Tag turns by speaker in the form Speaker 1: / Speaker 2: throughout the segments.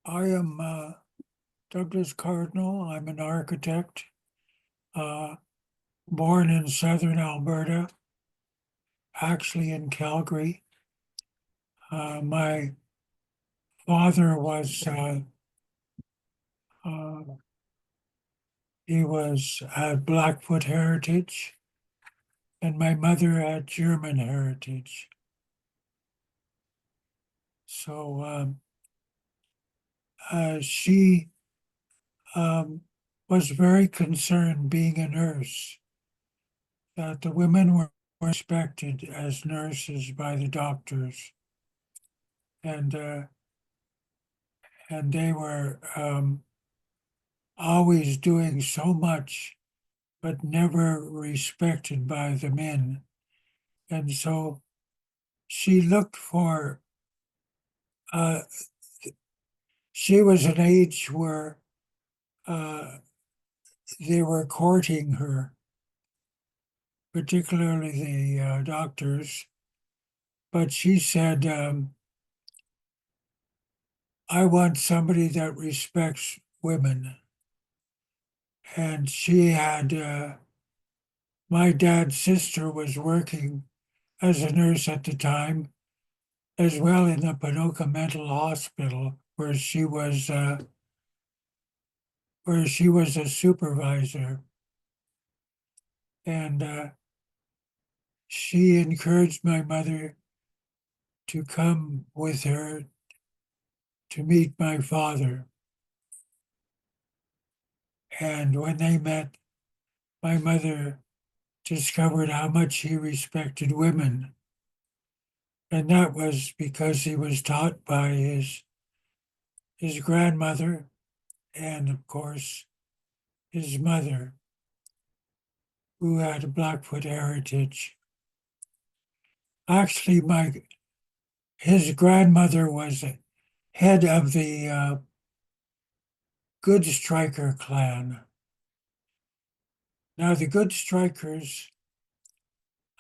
Speaker 1: I am Douglas Cardinal. I'm an architect, uh, born in southern Alberta, actually in Calgary. My father was uh, he was had Blackfoot heritage, and my mother had German heritage. So she um, was very concerned, being a nurse, that the women were respected as nurses by the doctors, and they were always doing so much, but never respected by the men. And so she looked for, uh, she was an age where uh, they were courting her, particularly the doctors. But she said, I want somebody that respects women. And she had, my dad's sister was working as a nurse at the time, as well in the Paducah Mental Hospital, where she was a supervisor, and she encouraged my mother to come with her to meet my father. And when they met, my mother discovered how much he respected women, and that was because he was taught by his grandmother and, of course, his mother, who had a Blackfoot heritage. Actually, his grandmother was head of the Good Striker clan. Now, the Good Strikers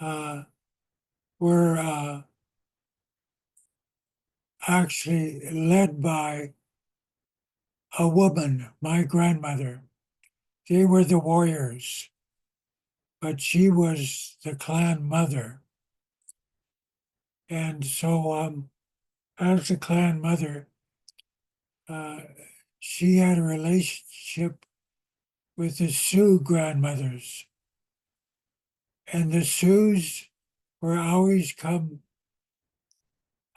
Speaker 1: uh, were actually led by a woman, my grandmother. They were the warriors, but she was the clan mother. And so, as the clan mother, uh, she had a relationship with the Sioux grandmothers. And the Sioux were always come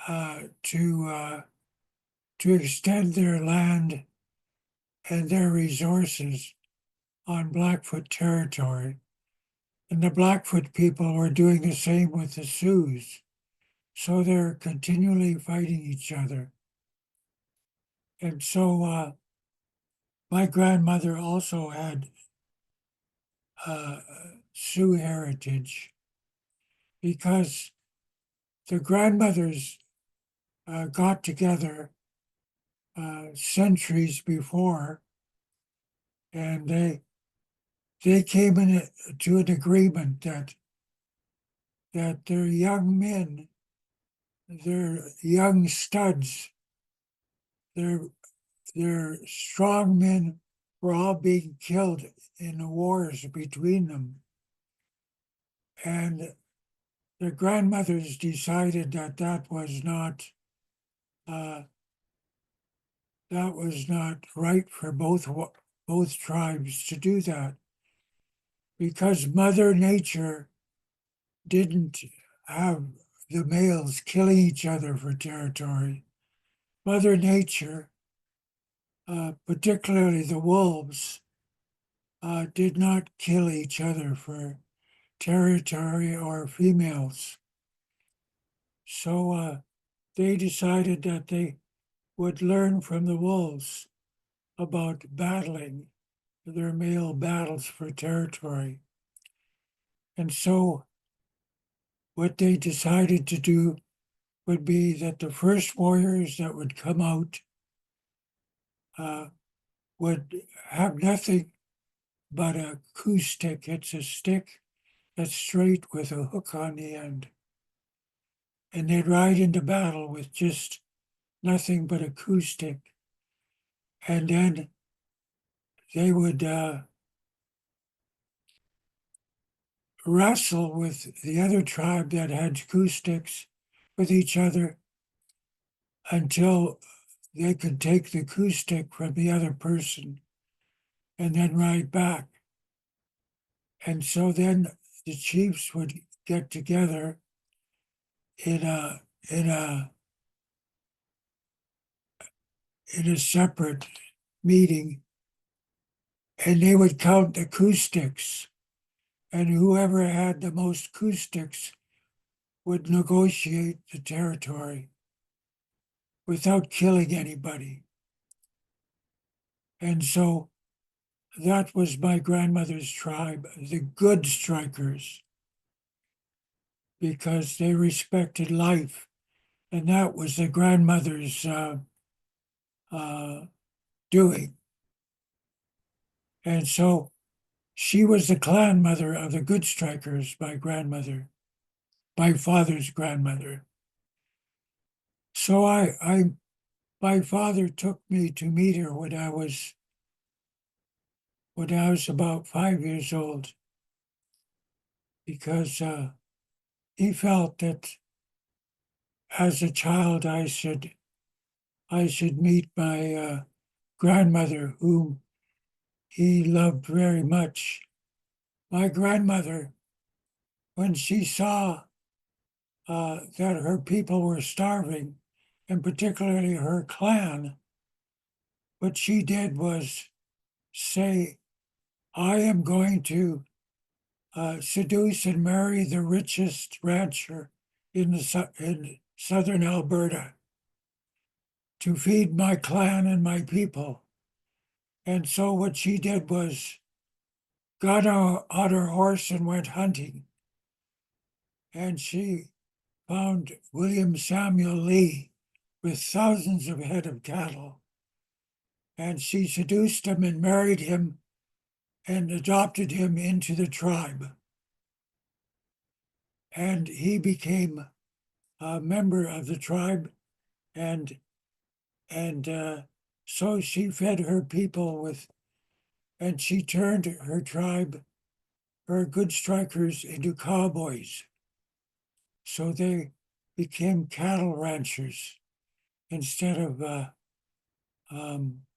Speaker 1: uh, to uh, to extend their land and their resources on Blackfoot territory. And the Blackfoot people were doing the same with the Sioux. So they're continually fighting each other. And so my grandmother also had uh, Sioux heritage, because the grandmothers got together centuries before, and they came to an agreement that their young men, their young studs, their their strong men were all being killed in the wars between them. And the grandmothers decided uh, that was not right for both tribes to do that, because Mother Nature didn't have the males killing each other for territory. Mother Nature, particularly the wolves, did not kill each other for territory or females. So they decided that they would learn from the wolves about battling, their male battles for territory. And so what they decided to do would be that the first warriors that would come out uh, would have nothing but a coup stick. It's a stick that's straight with a hook on the end. And they'd ride into battle with just nothing but a coup stick. and then they would wrestle with the other tribe that had coup sticks with each other until they could take the coup stick from the other person and then ride back. And so then the chiefs would get together in a in a in a separate meeting, and they would count the coup sticks, and whoever had the most coup sticks would negotiate the territory without killing anybody. And so that was my grandmother's tribe, the good strikers, because they respected life. And that was the grandmother's uh, doing. And so she was the clan mother of the good strikers, my grandmother, my father's grandmother. So my father took me to meet her when I was about 5 years old, because he felt that as a child I should meet my grandmother, whom he loved very much. My grandmother, when she saw that her people were starving, and particularly her clan, what she did was say, I am going to seduce and marry the richest rancher in southern Alberta to feed my clan and my people. And so what she did was got on her horse and went hunting. And she found William Samuel Lee with thousands of head of cattle. And she seduced him and married him and adopted him into the tribe. And he became a member of the tribe, and so she fed her people with, and she turned her tribe, her good strikers, into cowboys. So they became cattle ranchers instead of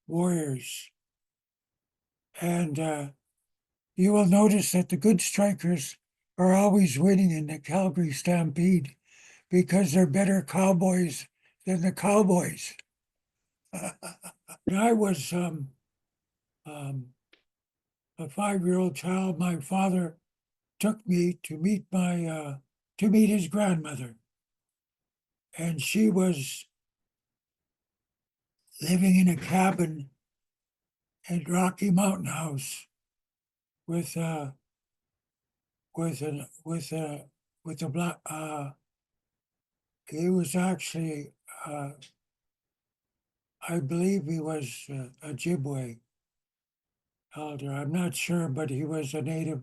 Speaker 1: warriors. And you will notice that the good strikers are always winning in the Calgary Stampede because they're better cowboys than the cowboys. When I was um, a 5-year-old child, my father took me to meet his grandmother, and she was living in a cabin at Rocky Mountain House with with a with a with a black. He was actually, I believe, he was a Ojibwe elder. I'm not sure, but he was a native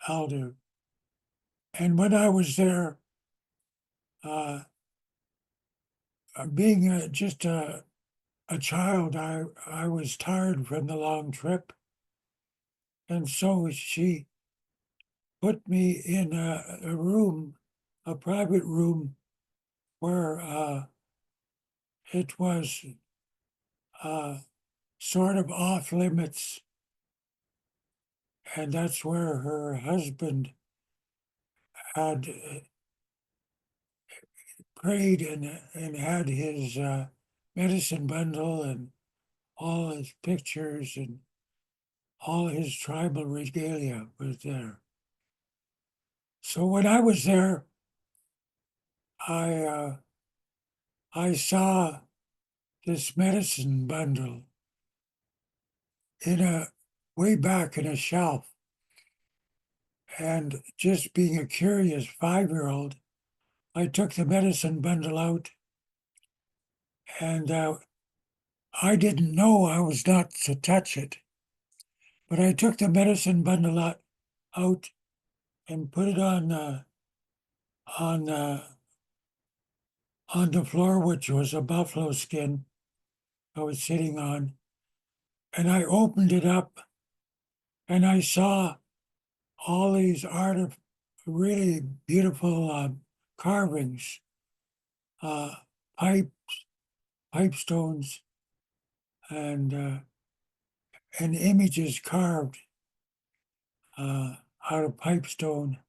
Speaker 1: elder. And when I was there, uh, being just a child, I was tired from the long trip. And so she put me in a room, a private room, where it was uh, sort of off limits. And that's where her husband had prayed and had his medicine bundle and all his pictures and all his tribal regalia was there. So when I was there, I I saw this medicine bundle in a way back in a shelf, and just being a curious 5-year-old, I took the medicine bundle out, and I didn't know I was not to touch it, but I took the medicine bundle out and put it on on the floor, which was a buffalo skin, I was sitting on, and I opened it up, and I saw all these really beautiful carvings, uh, pipe pipe stones, and images carved out of pipestone,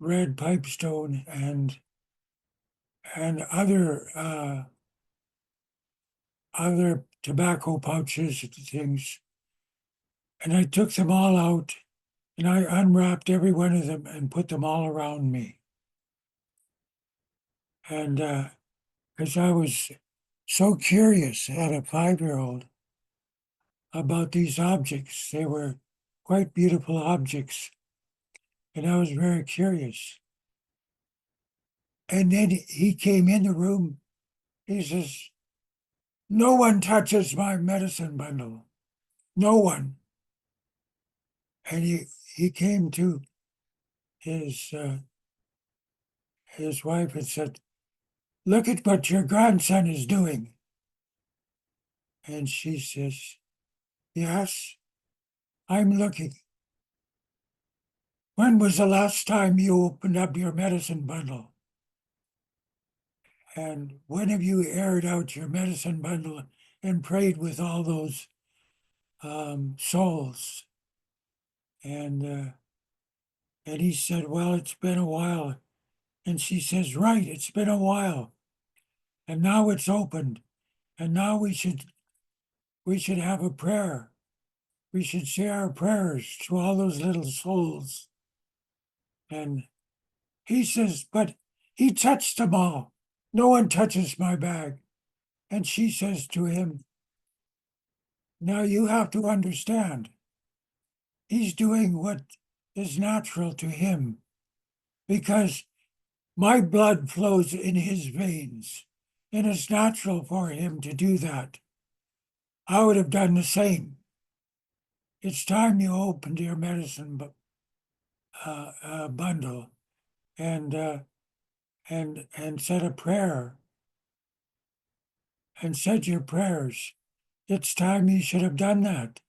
Speaker 1: red pipestone, and other tobacco pouches and things. And I took them all out, and I unwrapped every one of them and put them all around me. And because I was so curious at a 5-year-old about these objects, they were quite beautiful objects, and I was very curious. And then he came in the room. He says, "No one touches my medicine bundle. No one." And he came to his uh, his wife and said, "Look at what your grandson is doing." And she says, "Yes, I'm looking. When was the last time you opened up your medicine bundle? And when have you aired out your medicine bundle and prayed with all those souls?" And and he said, "Well, it's been a while." And she says, "Right, it's been a while. And now it's opened. And now we should have a prayer. We should say our prayers to all those little souls." And he says, "But he touched them all. No one touches my bag." And she says to him, "Now you have to understand, he's doing what is natural to him because my blood flows in his veins, and it's natural for him to do that. I would have done the same. It's time you opened your medicine bundle and and said a prayer and said your prayers. It's time you should have done that.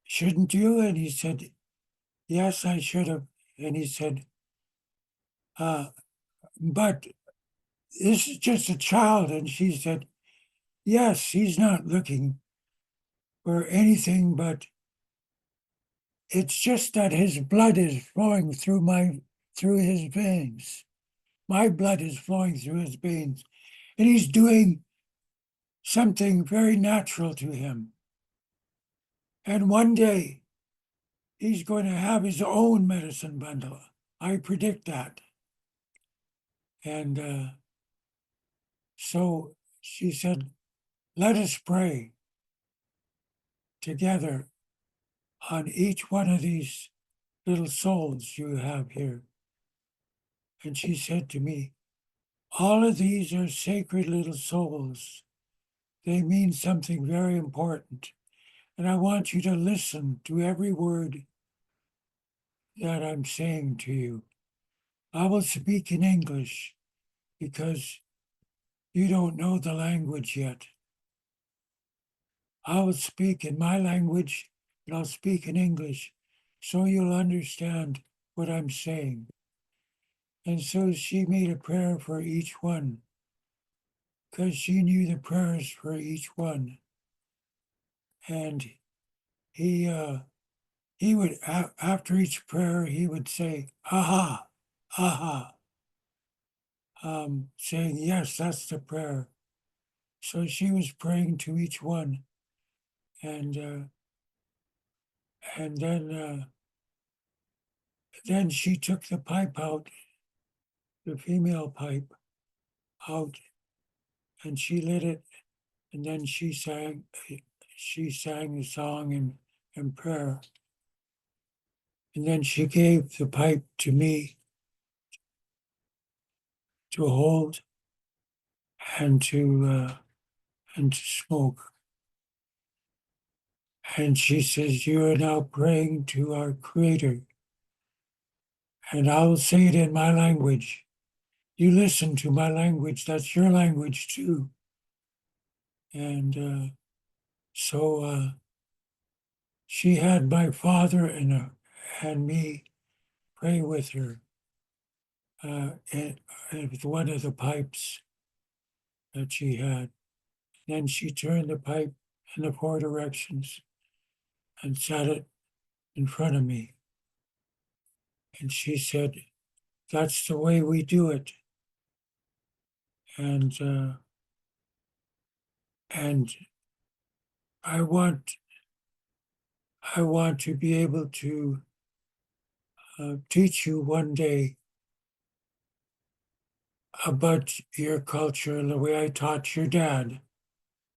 Speaker 1: Shouldn't you?" And he said, "Yes, I should have." And he said, uh, "But this is just a child." And she said, "Yes, he's not looking for anything, but it's just that his blood is flowing through his veins. My blood is flowing through his veins, and he's doing something very natural to him. And one day he's going to have his own medicine bundle. I predict that." And so she said, "Let us pray together on each one of these little souls you have here." And she said to me, "All of these are sacred little souls. They mean something very important. And I want you to listen to every word that I'm saying to you. I will speak in English because you don't know the language yet. I will speak in my language and I'll speak in English so you'll understand what I'm saying." And so she made a prayer for each one because she knew the prayers for each one. And he would after each prayer he would say, "Aha, aha," saying, "Yes, that's the prayer." So she was praying to each one, and and then she took the pipe out, the female pipe out, and she lit it, and then she sang the song and prayer, and then she gave the pipe to me to hold and to smoke. And she says, "You are now praying to our Creator." And I'll say it in my language. You listen to my language. That's your language too. And so she had my father and me pray with her with one of the pipes that she had. Then she turned the pipe in the four directions and set it in front of me. And she said, "That's the way we do it." And and I want I want to be able to teach you one day about your culture the way I taught your dad.